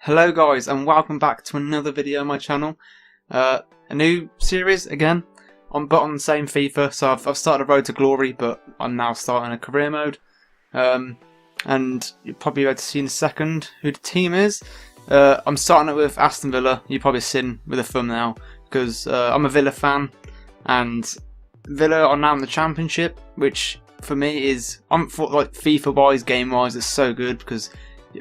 Hello guys, and welcome back to another video on my channel. A new series again, but on the same FIFA. So I've started a Road to Glory, but I'm now starting a career mode. And you'll probably be able to see in a second who the team is. I'm starting it with Aston Villa. You've probably seen with the thumbnail because I'm a Villa fan, and Villa are now in the Championship, which for me is, like FIFA wise, game wise, it's so good because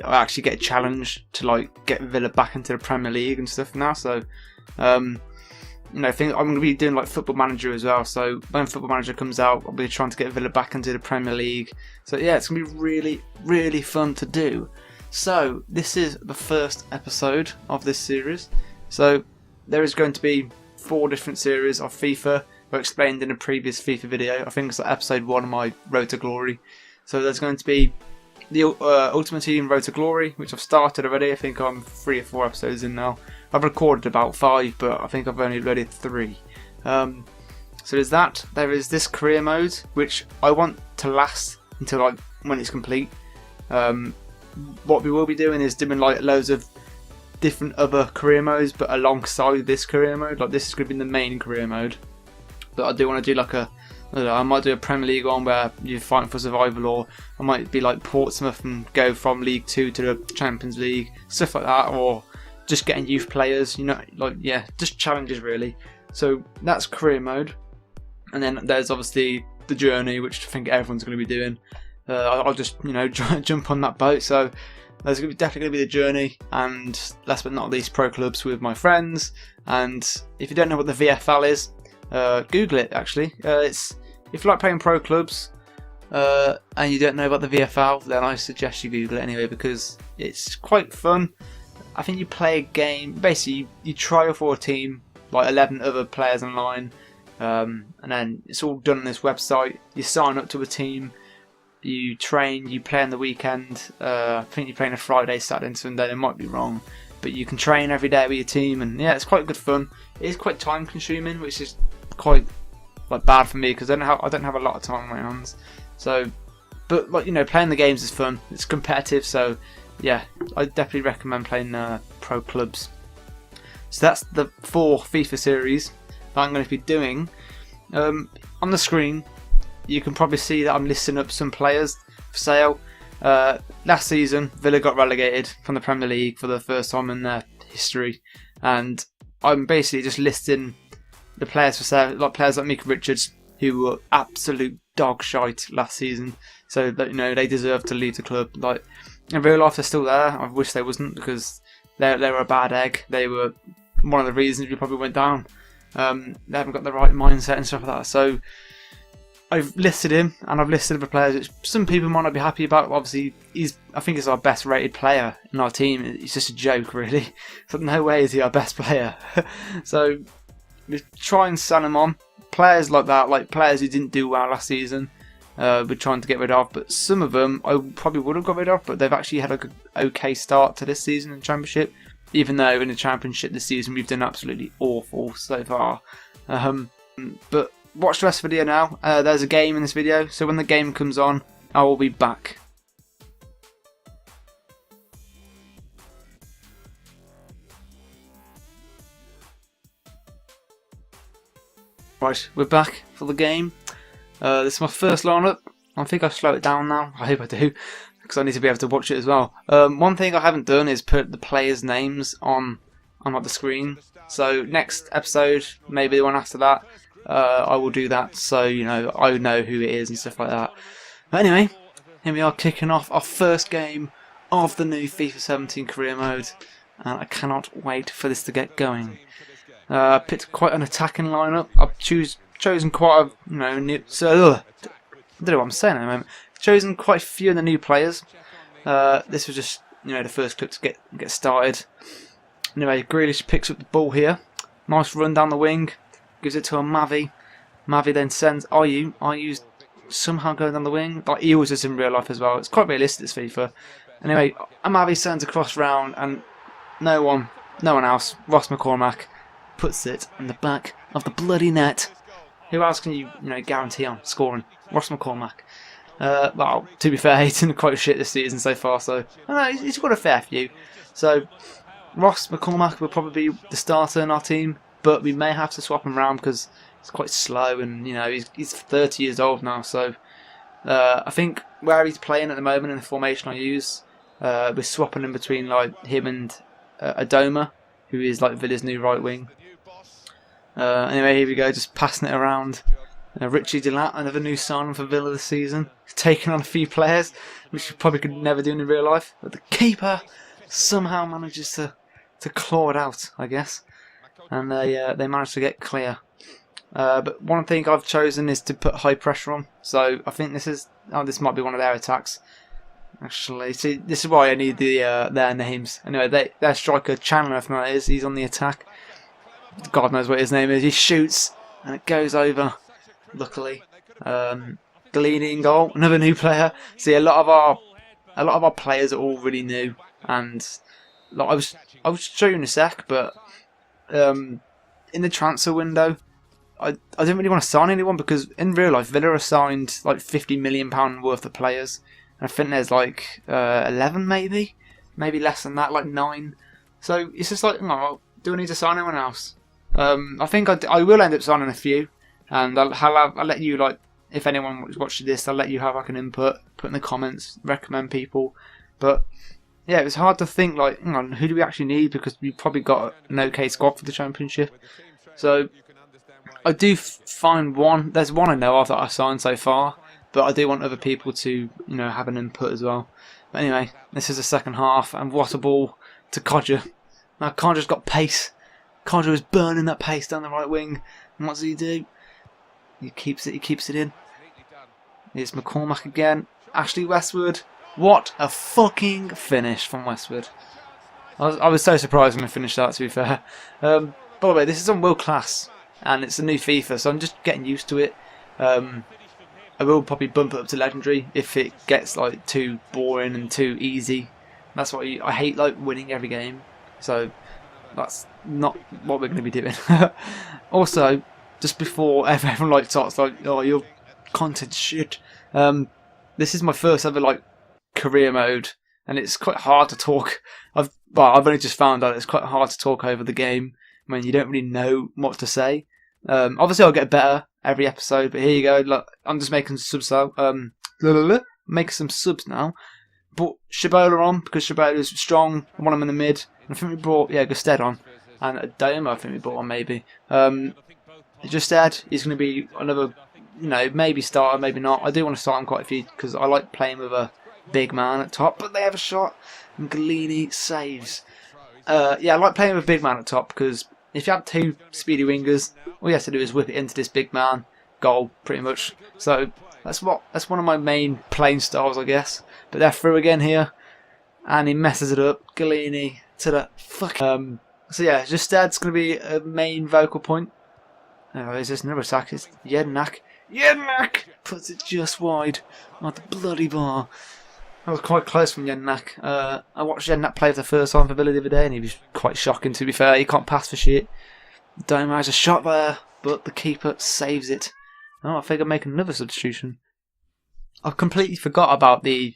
I actually get a challenge to like get Villa back into the Premier League and stuff now. So, I think I'm going to be doing like Football Manager as well. So when Football Manager comes out, I'll be trying to get Villa back into the Premier League. So yeah, it's going to be really, really fun to do. So this is the first episode of this series. So there is going to be 4 different series of FIFA. I explained in a previous FIFA video. I think it's like episode 1 of my Road to Glory. So there's going to be the Ultimate Team Road to Glory, which I've started already. I think I'm 3 or 4 episodes in now. I've recorded about 5, but I think I've only loaded 3. So there's that. There is this career mode, which I want to last until like when it's complete. What we will be doing is doing like loads of different other career modes, but alongside this career mode. Like this is going to be the main career mode, but I do want to do like I might do a Premier League one where you're fighting for survival, or I might be like Portsmouth and go from League 2 to the Champions League, stuff like that, or just getting youth players, just challenges really. So that's career mode. And then there's obviously the journey, which I think everyone's going to be doing. I'll just, jump on that boat. So there's definitely going to be the journey, and last but not least, pro clubs with my friends. And if you don't know what the VFL is, Google it actually. If you like playing pro clubs and you don't know about the VFL, then I suggest you Google it anyway, because it's quite fun. I think you play a game, basically you trial for a team, like 11 other players online, and then it's all done on this website. You sign up to a team, you train, you play on the weekend. I think you're playing a Friday, Saturday and Sunday, I might be wrong, but you can train every day with your team, and yeah, it's quite good fun. It is quite time consuming, which is quite bad for me because I don't have a lot of time on my hands. So, but playing the games is fun. It's competitive, so yeah, I definitely recommend playing pro clubs. So that's the 4 FIFA series that I'm going to be doing. On the screen, you can probably see that I'm listing up some players for sale. Last season, Villa got relegated from the Premier League for the first time in their history, and I'm basically just listing the players for sale, like players like Micah Richards, who were absolute dog shite last season. So that they deserve to leave the club. Like in real life, they're still there. I wish they wasn't, because they were a bad egg. They were one of the reasons we probably went down. They haven't got the right mindset and stuff like that. So I've listed him, and I've listed other players which some people might not be happy about. Obviously, I think he's our best rated player in our team. It's just a joke, really. So no way is he our best player. So we try and sell him on. Players like that, like players who didn't do well last season, we're trying to get rid of. But some of them I probably would have got rid of, but they've actually had a okay start to this season in the Championship. Even though in the Championship this season we've done absolutely awful so far. But watch the rest of the video now. There's a game in this video, so when the game comes on, I will be back. Right, we're back for the game. This is my first lineup. I think I'll slow it down now. I hope I do, because I need to be able to watch it as well. One thing I haven't done is put the players' names on the screen. So next episode, maybe the one after that, I will do that. So I know who it is and stuff like that. But anyway, here we are kicking off our first game of the new FIFA 17 career mode, and I cannot wait for this to get going. Picked quite an attacking lineup. I've chosen quite a I don't know what I'm saying at the moment. Chosen quite a few of the new players. This was just the first clip to get started. Anyway, Grealish picks up the ball here. Nice run down the wing. Gives it to a Mavi. Mavi then sends Ayew. Ayew's somehow going down the wing. Like he always does in real life as well. It's quite realistic, this FIFA. Anyway, Mavi sends a cross round, and no one else. Ross McCormack puts it in the back of the bloody net. Who else can you guarantee on scoring? Ross McCormack. Well, to be fair, he's done quite shit this season so far, so I don't know, he's got a fair few. So Ross McCormack will probably be the starter in our team, but we may have to swap him around because he's quite slow, and you know he's 30 years old now. So I think where he's playing at the moment in the formation I use, we're swapping in between like him and Adoma, who is like Villa's new right wing. Anyway, here we go, just passing it around. Richie Delat, another new signing for Villa this season, taking on a few players, which you probably could never do in real life. But the keeper somehow manages to claw it out, I guess, and they managed to get clear. But one thing I've chosen is to put high pressure on. So I think this might be one of their attacks. Actually, see, this is why I need their names. Anyway, their striker Chandler, if not is, he's on the attack. God knows what his name is. He shoots and it goes over. Luckily, Galini in goal, another new player. See, a lot of our players are all really new, and like, I will show you in a sec. But in the transfer window, I didn't really want to sign anyone because in real life Villa are signed like £50 million worth of players, and I think there's like 11 maybe less than that, like 9. So it's just like, oh, do I need to sign anyone else? I think I will end up signing a few. And I'll let you, like, if anyone watches this, I'll let you have like an input, put in the comments, recommend people. But yeah, it was hard to think like, hang on, who do we actually need, because we probably got an okay squad for the Championship. So I do find one. There's one I know of that I signed so far, but I do want other people to, have an input as well. But anyway, this is the second half, and what a ball to Kodja. Now Kodja's got pace. Kodja is burning that pace down the right wing. And what does he do? He keeps it in. Here's McCormack again. Ashley Westwood. What a fucking finish from Westwood. I was so surprised when I finished that, to be fair. By the way, this is on World Class, and it's a new FIFA, so I'm just getting used to it. I will probably bump it up to Legendary if it gets like too boring and too easy. That's what I hate, like winning every game. So that's not what we're going to be doing. Also, just before everyone like starts like, oh, your content shit. This is my first ever like career mode, and it's quite hard to talk. I've only just found out it's quite hard to talk over the game when you don't really know what to say. Obviously I'll get better every episode, but here you go. Look, I'm just making subs now. Making some subs now. Brought Shibola on because Shibola is strong. I want him in the mid. And I think we brought Gusted on, and Adoma I think we brought on maybe. Just said he's going to be another, maybe starter, maybe not. I do want to start him quite a few because I like playing with a big man at top, but they have a shot, and Galini saves. I like playing with a big man at top because if you have two speedy wingers, all you have to do is whip it into this big man, goal, pretty much. So that's one of my main playing styles, I guess. But they're through again here, and he messes it up. Galini to the fuck. So yeah, Justed's going to be a main vocal point. Is this another attack? It's Jednak. Jednak puts it just wide on the bloody bar. That was quite close from Jednak. I watched Jednak play for the first time for Villa the other day, and he was quite shocking, to be fair. He can't pass for shit. Doma has a shot there, but the keeper saves it. Oh, I think I'm making another substitution. I completely forgot about the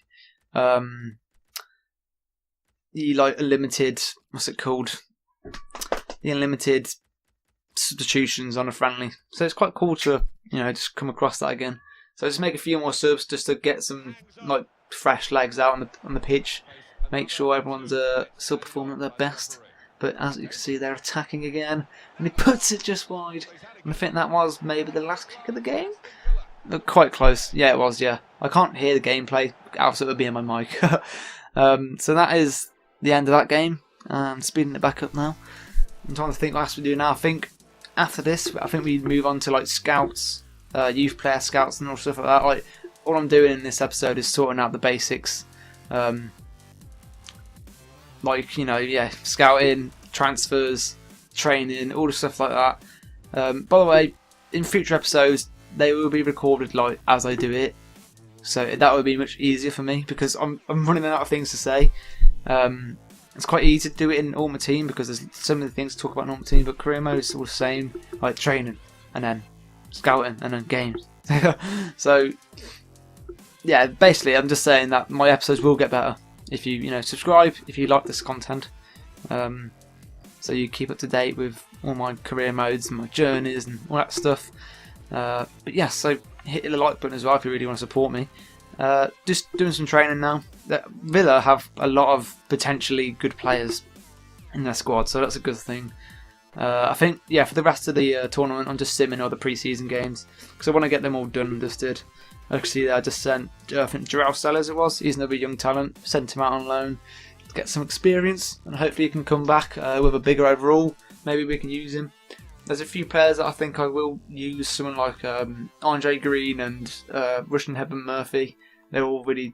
unlimited, what's it called? The unlimited substitutions on a friendly. So it's quite cool to, just come across that again. So just make a few more subs just to get some like fresh legs out on the pitch. Make sure everyone's still performing at their best. But as you can see, they're attacking again, and he puts it just wide. And I think that was maybe the last kick of the game. Quite close. Yeah, it was. Yeah, I can't hear the gameplay. Else it would be in my mic. So that is the end of that game. Speeding it back up now. I'm trying to think what else we do now. I think after this, we move on to like scouts, youth player scouts, and all stuff like that. Like all I'm doing in this episode is sorting out the basics. Scouting, transfers, training, all the stuff like that. By the way, in future episodes, they will be recorded like as I do it, so that would be much easier for me because I'm running out of things to say. It's quite easy to do it in Ultimate Team because there's so many things to talk about in Ultimate Team, but career mode is all the same, like training and then scouting and then games. So yeah, basically, I'm just saying that my episodes will get better if you subscribe if you like this content. So you keep up to date with all my career modes and my journeys and all that stuff. But yeah, so hit the like button as well if you really want to support me. Just doing some training now. Villa have a lot of potentially good players in their squad, so that's a good thing. I think, yeah, for the rest of the tournament, I'm just simming all the pre-season games because I want to get them all done and dusted. I see that I just sent, I think Joao Sellers it was. He's another young talent. Sent him out on loan to get some experience, and hopefully he can come back with a bigger overall. Maybe we can use him. There's a few players that I think I will use. Someone like Andre Green and Russian Heban Murphy. They're all really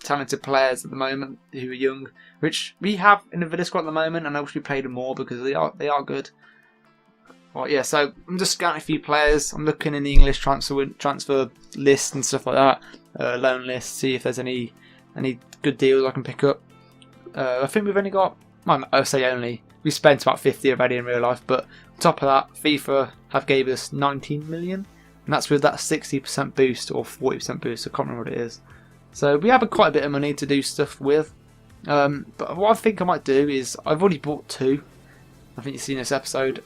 talented players at the moment who are young, which we have in the Villa squad at the moment, and I wish we played them more because they are good. Well, yeah, so I'm just scouting a few players. I'm looking in the English transfer list and stuff like that, loan list, see if there's any good deals I can pick up. I think we've only got, I say only, we spent about 50 already in real life, but on top of that, FIFA have gave us 19 million. And that's with that 60% boost or 40% boost, I can't remember what it is. So we have quite a bit of money to do stuff with. But what I think I might do is, I've already bought 2. I think you've seen this episode.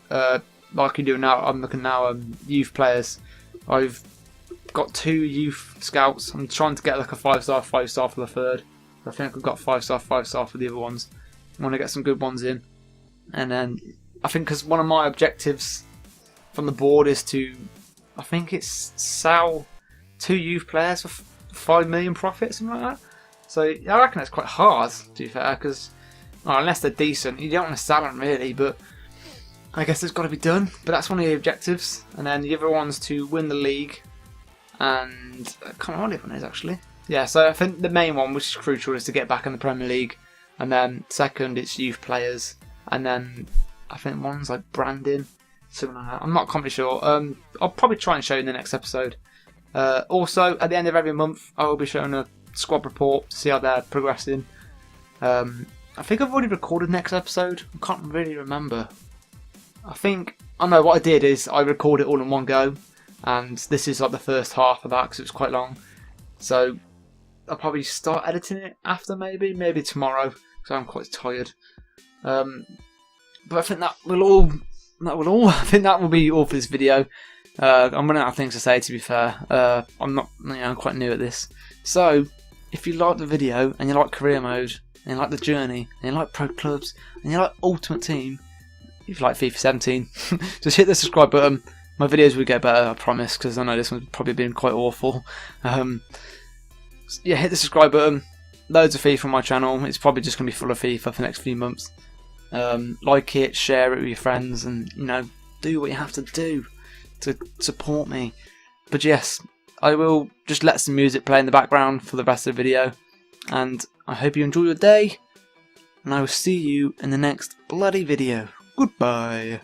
Like you do now, I'm looking now youth players. I've got 2 youth scouts. I'm trying to get like a 5-star, 5-star for the third. I think I've got 5-star, 5-star for the other ones. I want to get some good ones in. And then, I think because one of my objectives from the board is to, I think it's sell 2 youth players for 5 million profit, something like that. So I reckon that's quite hard, to be fair, because unless they're decent, you don't want to sell them really, but I guess it's got to be done. But that's one of the objectives. And then the other one's to win the league, and I can't remember what the other one is actually. Yeah, so I think the main one, which is crucial, is to get back in the Premier League, and then second it's youth players, and then I think one's like branding. Something like that. I'm not completely sure. I'll probably try and show you in the next episode. Also, at the end of every month, I will be showing a squad report to see how they're progressing. I think I've already recorded next episode. I can't really remember. I know what I did is I recorded it all in one go, and this is like the first half of that because it was quite long. So I'll probably start editing it after, maybe tomorrow, because I'm quite tired. But I think that will all. I think that will be all for this video. I'm running out of things to say, to be fair. I'm quite new at this. So, if you like the video, and you like career mode, and you like the journey, and you like pro clubs, and you like Ultimate Team, if you like FIFA 17, just hit the subscribe button. My videos will get better, I promise, because I know this one's probably been quite awful. Yeah, hit the subscribe button. Loads of FIFA on my channel. It's probably just going to be full of FIFA for the next few months. Like it, share it with your friends, and do what you have to do to support me. But yes, I will just let some music play in the background for the rest of the video, and I hope you enjoy your day, and I will see you in the next bloody video. Goodbye.